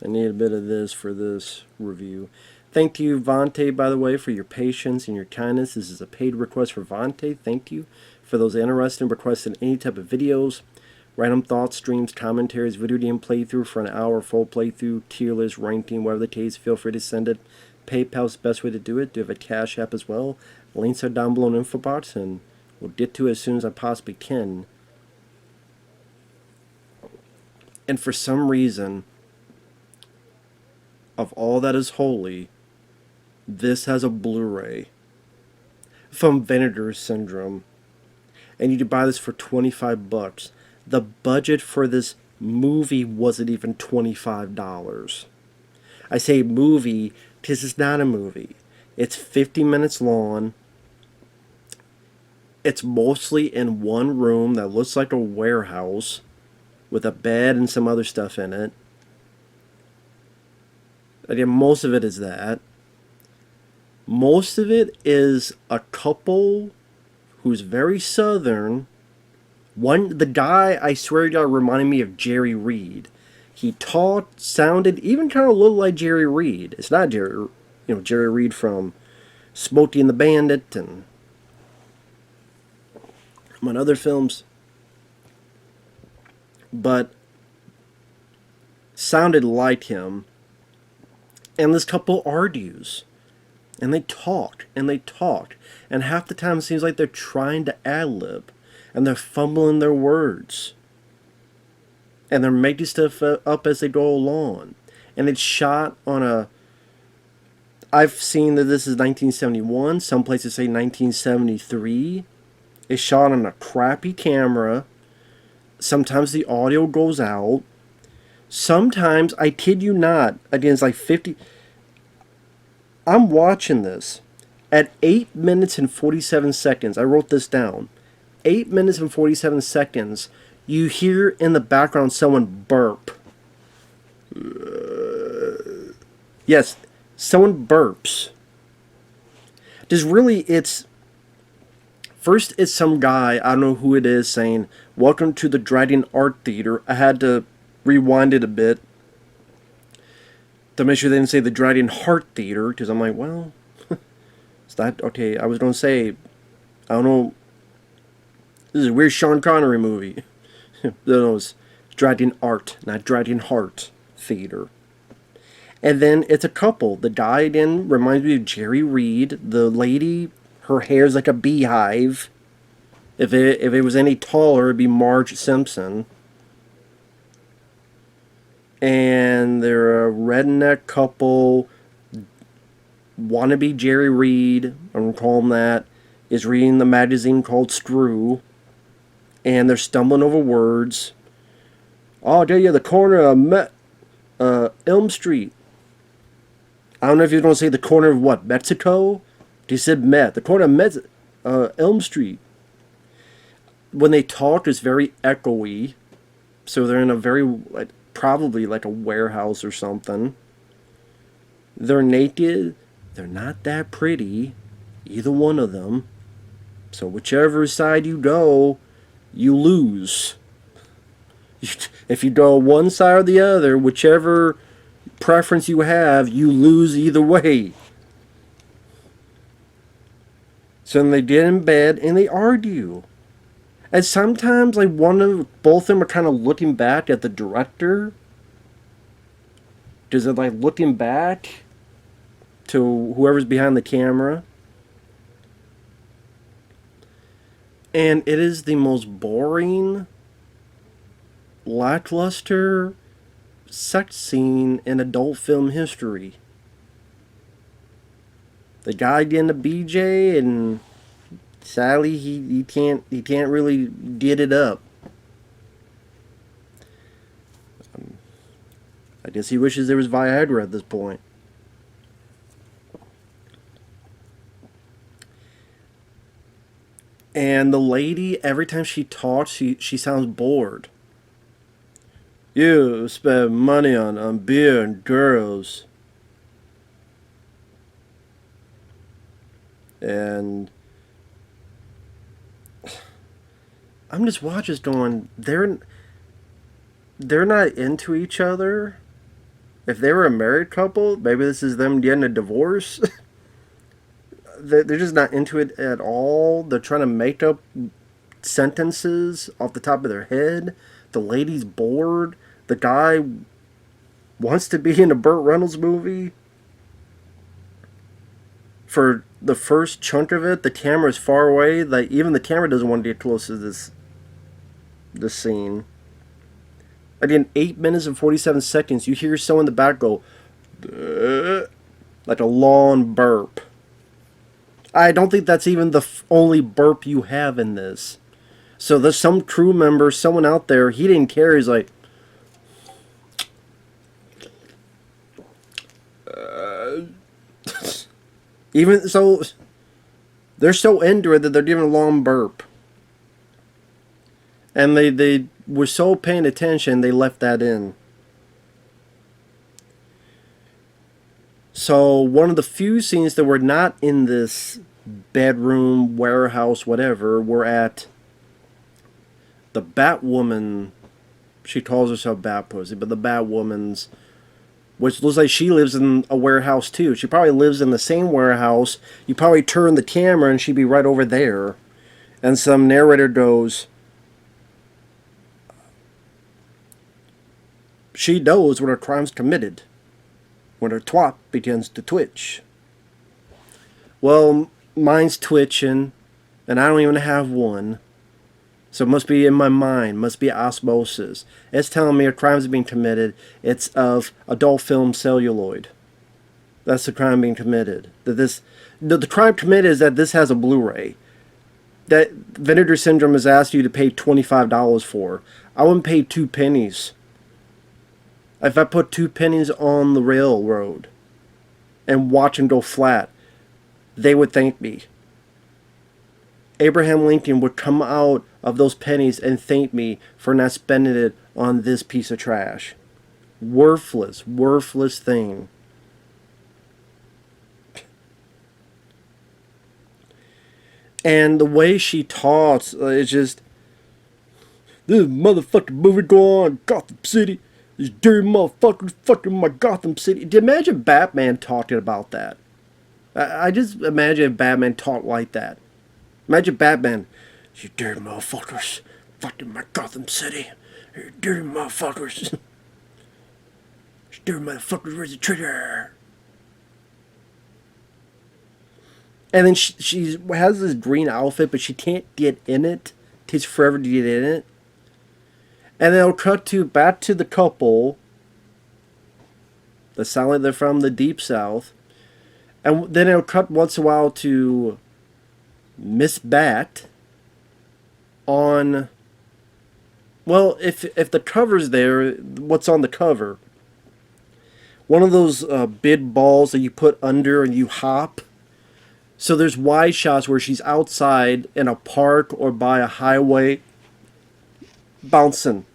I need a bit of this for this review. Thank you, Vonte, by the way, for your patience and your kindness. This is a paid request for Vonte. Thank you. For those interested in requesting any type of videos, random thoughts, streams, commentaries, video game playthrough for an hour, full playthrough, tier list, ranking, whatever the case, feel free to send it. PayPal's the best way to do it. Do have a Cash App as well. Links are down below in the info box, and we'll get to it as soon as I possibly can. And for some reason, of all that is holy, this has a Blu-ray from Vinegar Syndrome. And you can buy this for 25 bucks. The budget for this movie wasn't even $25. I say movie because it's not a movie. It's 50 minutes long. It's mostly in one room that looks like a warehouse with a bed and some other stuff in it. Again, most of it is that. Most of it is a couple who's very southern. The guy, I swear to God, reminded me of Jerry Reed. He talked, sounded, even kind of a little like Jerry Reed. It's not Jerry Reed from Smokey and the Bandit and among other films. But sounded like him. And this couple argues. And they talk. And they talk. And half the time it seems like they're trying to ad-lib. And they're fumbling their words. And they're making stuff up as they go along. And it's shot on a... I've seen that this is 1971. Some places say 1973. It's shot on a crappy camera. Sometimes the audio goes out. Sometimes, I kid you not, again, it's like 50... I'm watching this. At 8 minutes and 47 seconds, I wrote this down. 8 minutes and 47 seconds, you hear in the background someone burp. Yes, someone burps. First it's some guy, I don't know who it is, saying, "Welcome to the Dragon Art Theater." I had to rewind it a bit to make sure they didn't say the Dragon Heart Theater, because I'm like, well, is that okay? I was going to say, I don't know, this is a weird Sean Connery movie. No, it's Dragon Art, not Dragon Heart Theater. And then it's a couple. The guy, again, reminds me of Jerry Reed. The lady, her hair's like a beehive. If it was any taller, it'd be Marge Simpson. And they're a redneck couple, wannabe Jerry Reed, I'm going to call him that, is reading the magazine called Screw, and they're stumbling over words. "Oh, I'll tell you, the corner of Elm Street." I don't know if you're going to say the corner of what, Mexico? He said Met. The corner of Elm Street. When they talk, it's very echoey, so they're in a very... probably like a warehouse or something. They're naked. They're not that pretty, either one of them. So whichever side you go, you lose. If you go one side or the other, whichever preference you have, you lose either way. So then they get in bed and they argue. And sometimes, like, both of them are kind of looking back at the director. Because they're, like, looking back to whoever's behind the camera. And it is the most boring, lackluster sex scene in adult film history. The guy getting a BJ and... sadly, he can't really get it up. I guess he wishes there was Viagra at this point. And the lady, every time she talks, she sounds bored. "You spend money on beer and girls." And I'm just watching this going, they're not into each other. If they were a married couple, maybe this is them getting a divorce. They're just not into it at all. They're trying to make up sentences off the top of their head. The lady's bored. The guy wants to be in a Burt Reynolds movie. For the first chunk of it, the camera is far away. Like even the camera doesn't want to get close to this scene. Again, 8 minutes and 47 seconds. You hear someone in the back go, "Duh," like a long burp. I don't think that's even the only burp you have in this. So there's some crew member, someone out there, he didn't care. He's like, even so, they're so into it that they're giving a long burp. And they were so paying attention, they left that in. So one of the few scenes that were not in this bedroom, warehouse, whatever, were at the Batwoman. She calls herself Batpussy, but the Batwoman's, which looks like she lives in a warehouse too. She probably lives in the same warehouse. You probably turn the camera and she'd be right over there. And some narrator goes, "She knows when her crime's committed, when her twat begins to twitch." Well, mine's twitching, and I don't even have one. So it must be in my mind, must be osmosis. It's telling me a crime's being committed. It's of adult film celluloid. That's the crime being committed. The crime committed is that this has a Blu-ray. That Vinegar Syndrome has asked you to pay $25 for. I wouldn't pay 2 pennies. If I put 2 pennies on the railroad and watch them go flat, they would thank me. Abraham Lincoln would come out of those pennies and thank me for not spending it on this piece of trash. Worthless, worthless thing. And the way she talks is just, "This motherfucking movie go on in Gotham City. These dirty motherfuckers fucking my Gotham City." Do you imagine Batman talking about that? I just imagine if Batman talked like that. Imagine Batman, "You dirty motherfuckers fucking my Gotham City. You dirty motherfuckers. You dirty motherfuckers, where's the trigger?" And then she has this green outfit, but she can't get in it. It takes forever to get in it. And then it'll cut back to the couple that sound like they're from the Deep South. And then it'll cut once in a while to Miss Bat on, well, if the cover's there, what's on the cover? One of those bid balls that you put under and you hop. So there's wide shots where she's outside in a park or by a highway bouncing.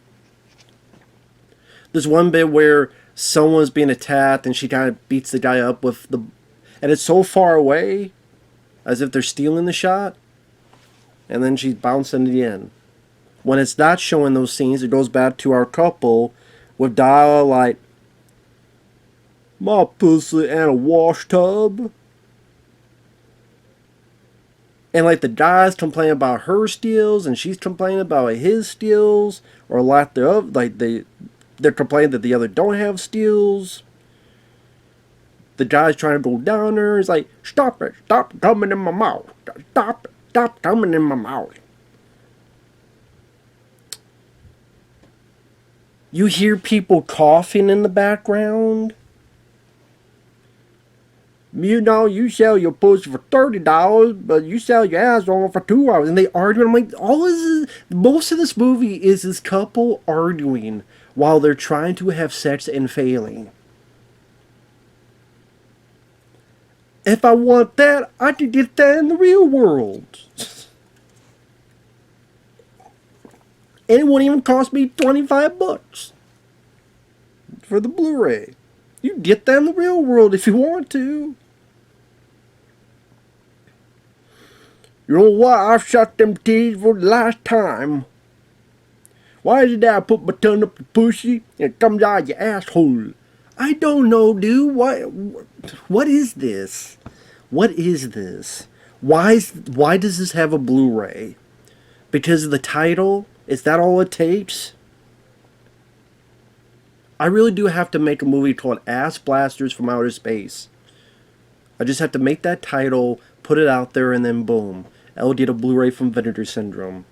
There's one bit where someone's being attacked and she kind of beats the guy up with the, and it's so far away as if they're stealing the shot, and then she's bouncing again. When it's not showing those scenes, it goes back to our couple with dialogue like, "My pussy and a wash tub." And like the guys complain about her steals and she's complaining about his steals, or lack thereof. Like they're complaining that the other don't have steals. The guy's trying to go down there. He's like, "Stop it. Stop coming in my mouth. Stop it. Stop coming in my mouth." You hear people coughing in the background. "You know, you sell your pussy for $30, but you sell your ass on for $2." And they argue. I'm like, most of this movie is this couple arguing while they're trying to have sex and failing. If I want that, I could get that in the real world. And it wouldn't even cost me $25 for the Blu-ray. You can get that in the real world if you want to. "You know what? I've shot them titties for the last time. Why is it that I put my tongue up the pussy and it comes out of your asshole? I don't know, dude. What is this? What is this? Why does this have a Blu-ray? Because of the title? Is that all it takes? I really do have to make a movie called Ass Blasters from Outer Space. I just have to make that title, put it out there, and then boom. I'll get a Blu-ray from Vinegar Syndrome.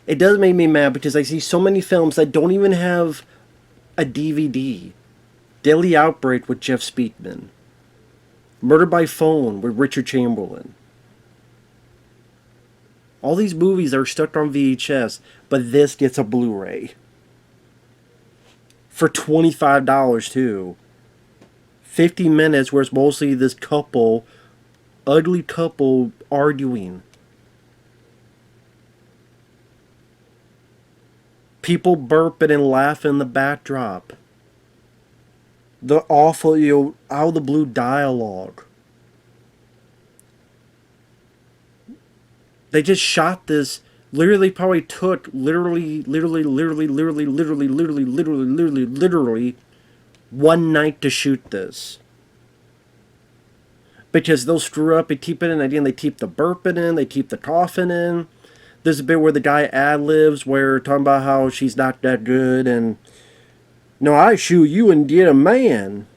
It does make me mad because I see so many films that don't even have a DVD. Deadly Outbreak with Jeff Speakman. Murder by Phone with Richard Chamberlain. All these movies are stuck on VHS, but this gets a Blu-ray. For $25 too. 50 minutes where it's mostly this couple, ugly couple, arguing. People burping and laughing in the backdrop. The awful, out of the blue dialogue. They just shot this. Literally, probably took literally one night to shoot this. Because they'll screw up and keep it in. Again, they keep the burping in, they keep the coughing in. There's a bit where the guy ad-libs where talking about how she's not that good and no, I shoot you and get a man.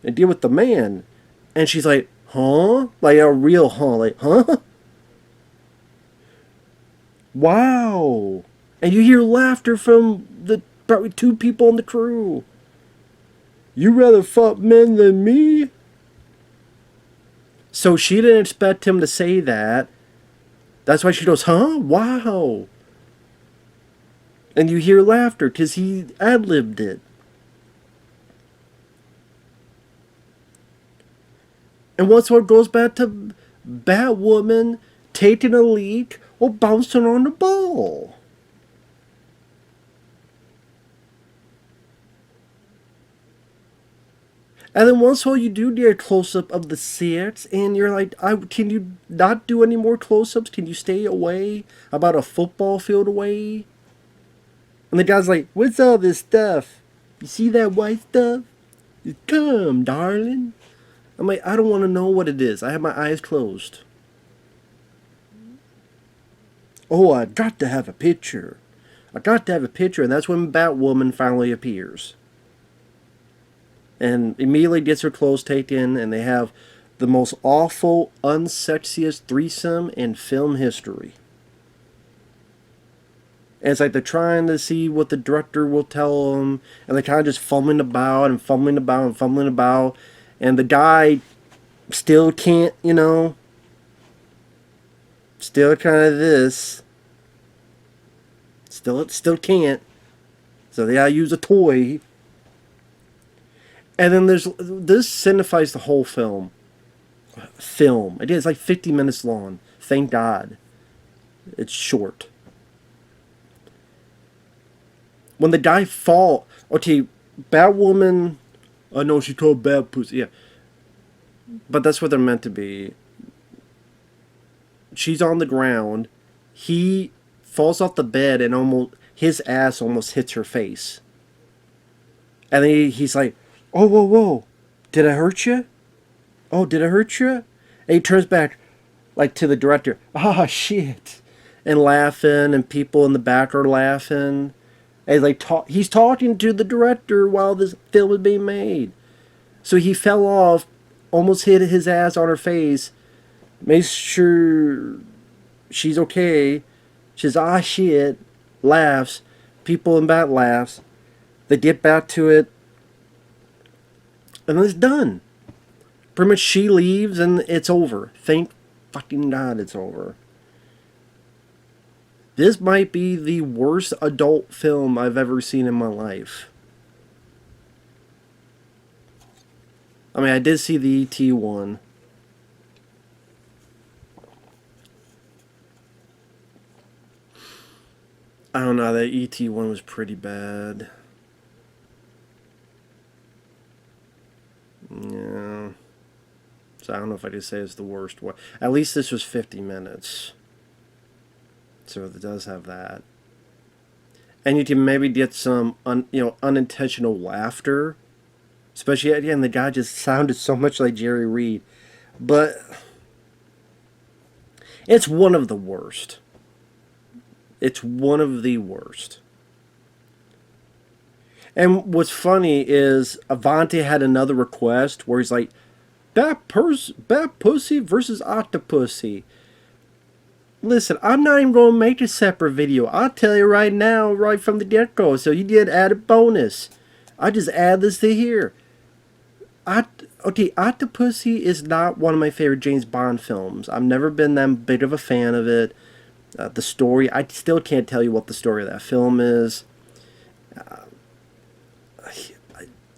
And deal with the man. And she's like, huh? Like a real huh? Like, huh? Wow. And you hear laughter from the probably two people on the crew. You rather fuck men than me? So she didn't expect him to say that. That's why she goes, huh? Wow. And you hear laughter because he ad-libbed it. And once one goes back to Batwoman taking a leak or bouncing on the ball. And then once all you do get a close-up of the sets, and you're like, can you not do any more close-ups? Can you stay away about a football field away? And the guy's like, what's all this stuff? You see that white stuff? Come, darling. I'm like, I don't want to know what it is. I have my eyes closed. Oh, I got to have a picture. I got to have a picture, and that's when Batwoman finally appears. And immediately gets her clothes taken, and they have the most awful, unsexiest threesome in film history. And it's like they're trying to see what the director will tell them, and they're kind of just fumbling about and fumbling about and fumbling about, and the guy still can't, still kind of this. Still can't. So they gotta use a toy. And then this signifies the whole film. It is like 50 minutes long. Thank God. It's short. When the guy fall, okay, Batwoman. I know she called Bat Pussy. Yeah, but that's what they're meant to be. She's on the ground. He falls off the bed and his ass almost hits her face. And then he's like, "Oh, whoa, whoa! Did I hurt you? Oh, did I hurt you?" And he turns back, like to the director. Ah, shit, and laughing, and people in the back are laughing. And he's talking to the director while this film is being made. So he fell off, almost hit his ass on her face. Makes sure she's okay. She's ah shit, laughs. People in back laughs. They get back to it, and then it's done. Pretty much she leaves and it's over. Thank fucking God it's over. This might be the worst adult film I've ever seen in my life. I mean, I did see the E.T. one. I don't know, that E.T. one was pretty bad. Yeah. So I don't know if I could say it's the worst one. At least this was 50 minutes. So it does have that. And you can maybe get some unintentional laughter Especially at the end, the guy just sounded so much like Jerry Reed. But it's one of the worst. It's one of the worst. And what's funny is Vonte had another request where he's like, Bat Pussy versus Octopussy. Listen, I'm not even going to make a separate video. I'll tell you right now, right from the get-go. So you did add a bonus. I just add this to here. Okay, Octopussy is not one of my favorite James Bond films. I've never been that big of a fan of it. The story, I still can't tell you what the story of that film is.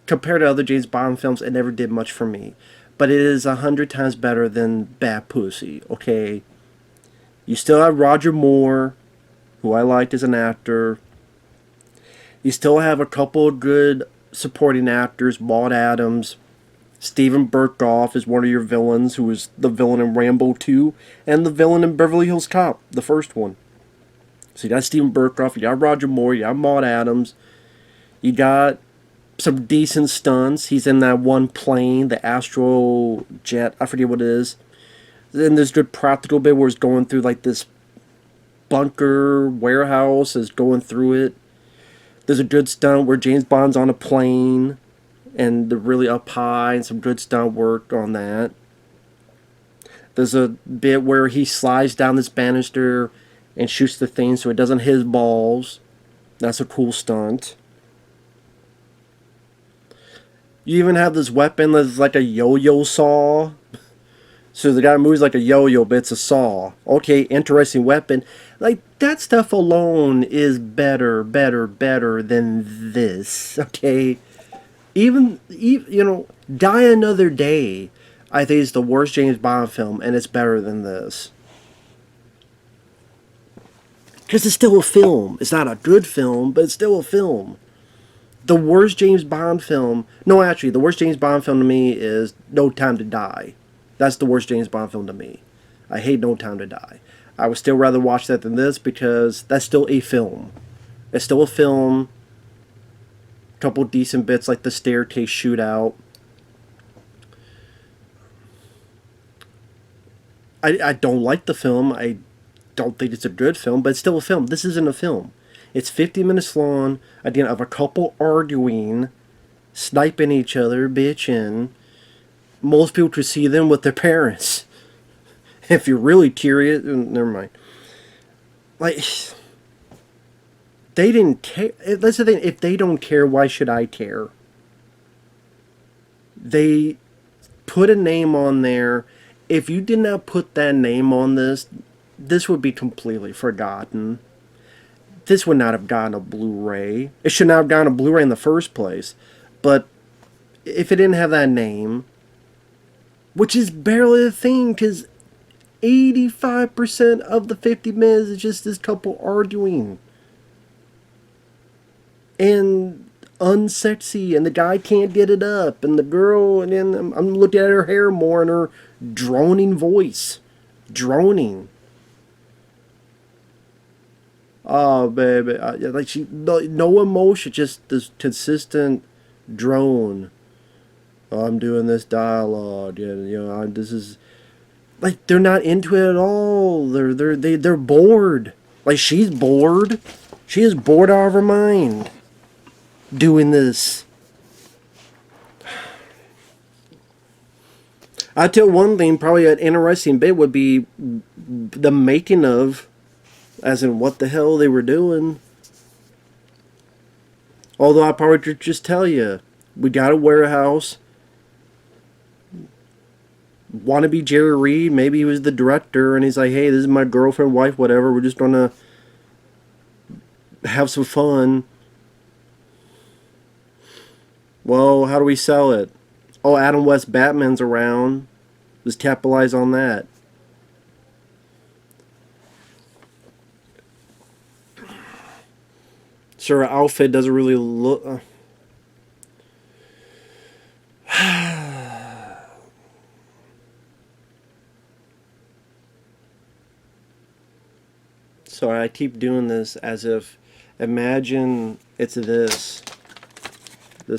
Compared to other James Bond films, it never did much for me. But it is 100 times better than Bat Pussy, okay? You still have Roger Moore, who I liked as an actor. You still have a couple of good supporting actors. Maud Adams. Steven Berkoff is one of your villains, who was the villain in Rambo 2. And the villain in Beverly Hills Cop, the first one. So you got Steven Berkoff, you got Roger Moore, you got Maud Adams. You got some decent stunts. He's in that one plane, the Astro Jet, I forget what it is. Then there's good practical bit where it's going through like this bunker warehouse, is going through it. There's a good stunt where James Bond's on a plane and they're really up high, and some good stunt work on that. There's a bit where he slides down this banister and shoots the thing so it doesn't hit his balls. That's a cool stunt. You even have this weapon that's like a yo-yo saw. So the guy moves like a yo-yo, but it's a saw. Okay, interesting weapon. Like, that stuff alone is better than this. Okay? Even you know, Die Another Day, I think is the worst James Bond film, and it's better than this. Because it's still a film. It's not a good film, but it's still a film. The worst James Bond film... No, actually, the worst James Bond film to me is No Time to Die. That's the worst James Bond film to me. I hate No Time to Die. I would still rather watch that than this because that's still a film. It's still a film. A couple decent bits like the staircase shootout. I don't like the film. I don't think it's a good film, but it's still a film. This isn't a film. It's 50 minutes long, again, of a couple arguing, sniping each other, bitching. Most people could see them with their parents. If you're really curious, never mind. Like, they didn't care. That's the thing. If they don't care, why should I care? They put a name on there. If you did not put that name on this, this would be completely forgotten. This would not have gotten a Blu-ray. It should not have gotten a Blu-ray in the first place. But if it didn't have that name, which is barely a thing, because 85% of the 50 minutes is just this couple arguing. And unsexy, and the guy can't get it up, and the girl, and then I'm looking at her hair more and her droning voice. Droning. Oh, baby. Like, she, no emotion, just this consistent drone. Oh, I'm doing this dialogue, and you know, this is like, they're not into it at all. They're bored. Like, she's bored. She is bored out of her mind doing this. I tell one thing, probably an interesting bit would be the making of, as in what the hell they were doing. Although I probably could just tell you, we got a warehouse. Want to be Jerry Reed? Maybe he was the director, and he's like, hey, this is my girlfriend, wife, whatever. We're just gonna have some fun. Well, how do we sell it? Oh, Adam West Batman's around. Just capitalize on that. So her outfit doesn't really look... Sorry, I keep doing this as if... Imagine it's this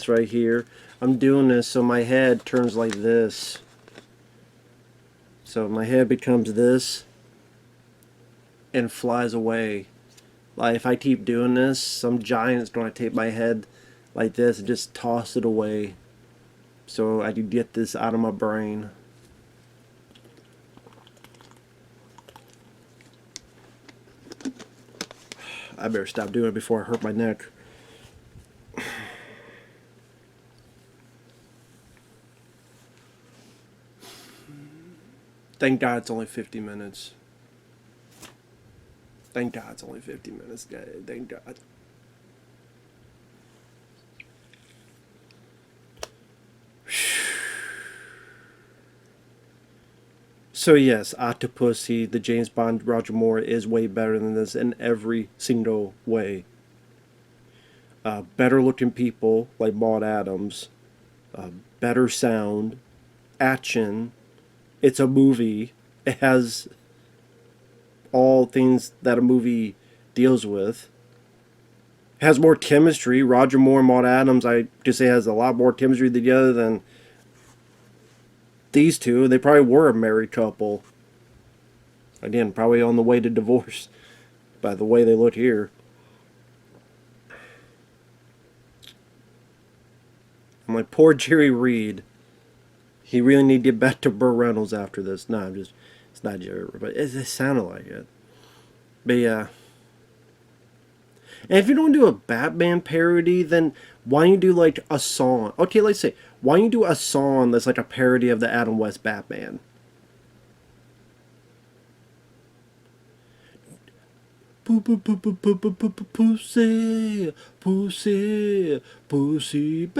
right here. I'm doing this so my head turns like this. So my head becomes this and flies away. Like if I keep doing this, some giant's going to take my head like this and just toss it away. So I can get this out of my brain. I better stop doing it before I hurt my neck. Thank God it's only 50 minutes. Thank God it's only 50 minutes, guys. Thank God. So yes, Octopussy, the James Bond Roger Moore, is way better than this in every single way. Better looking people like Maud Adams. Better sound. Action. It's a movie. It has all things that a movie deals with. It has more chemistry. Roger Moore and Maud Adams, I just say, has a lot more chemistry together than these two. They probably were a married couple. Again, probably on the way to divorce by the way they look here. I'm like, poor Jerry Reed. He really need to get back to Burt Reynolds after this. No, I'm just, it's not Jerry, but it sounded like it. But yeah. And if you don't do a Batman parody, then why don't you do like a song? Okay, let's say, why don't you do a song that's like a parody of the Adam West Batman? Pussy, pussy, pussy,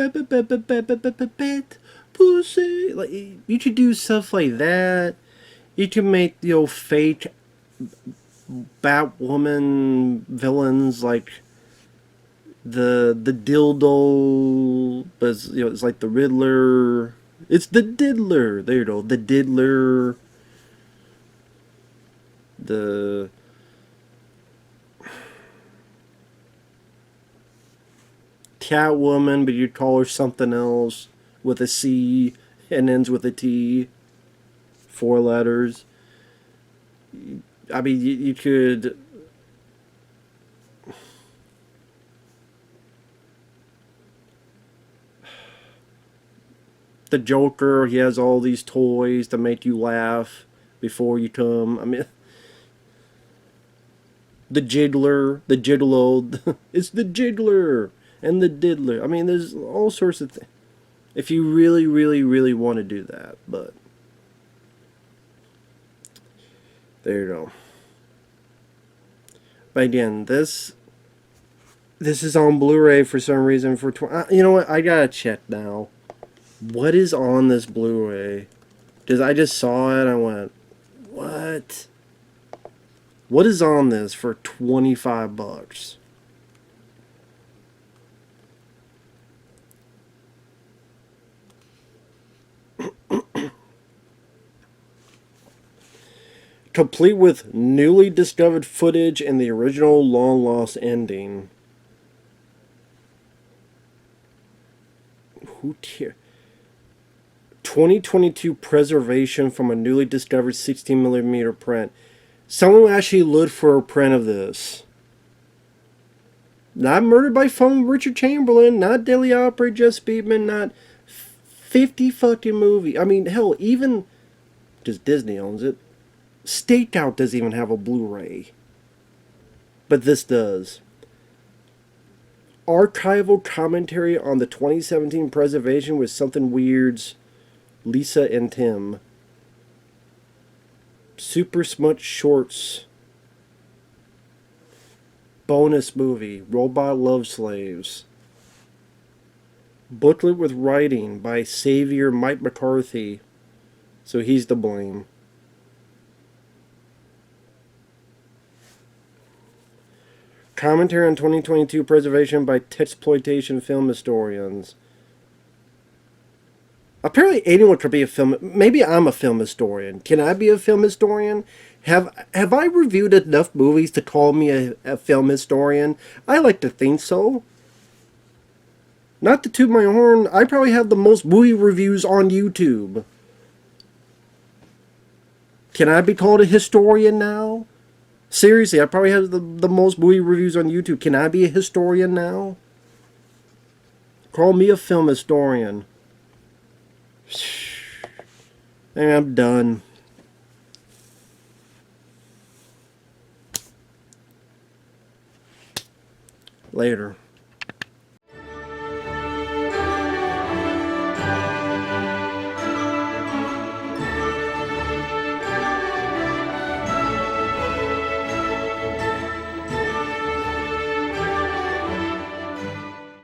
pussy. Like, you could do stuff like that. You could make, fake Batwoman villains like the dildo, but it's like the Riddler. It's the Diddler. There you go, the Diddler. The Catwoman, but you'd call her something else with a C and ends with a T. 4 letters. I mean, you could. The Joker, he has all these toys to make you laugh before you come. I mean, the Jiggler, the Gigolo, it's the Jiggler and the Diddler. I mean, there's all sorts of things. If you really, really, really want to do that, but there you go. But again, this is on Blu-ray for some reason for you know what? I gotta check now. What is on this Blu-ray? Because I just saw it. I went, what? What is on this for $25? Complete with newly discovered footage and the original long-lost ending. Who cares? 2022 preservation from a newly discovered 16mm print. Someone actually looked for a print of this. Not Murdered by Phone, Richard Chamberlain. Not Daily Opera, Jess Speedman. Not 50 fucking movie. I mean, hell, even just Disney owns it. Stakeout doesn't even have a Blu-ray. But this does. Archival commentary on the 2017 preservation with Something Weird's Lisa and Tim. Super Smut Shorts. Bonus movie. Robot Love Slaves. Booklet with writing by Savior Mike McCarthy. So he's to blame. Commentary on 2022 preservation by Texploitation film historians. Apparently anyone could be a film. Maybe I'm a film historian. Can I be a film historian? Have I reviewed enough movies to call me a film historian? I like to think so. Not to toot my horn, I probably have the most movie reviews on YouTube. Can I be called a historian now? Seriously, I probably have the most movie reviews on YouTube. Can I be a historian now? Call me a film historian. And I'm done. Later.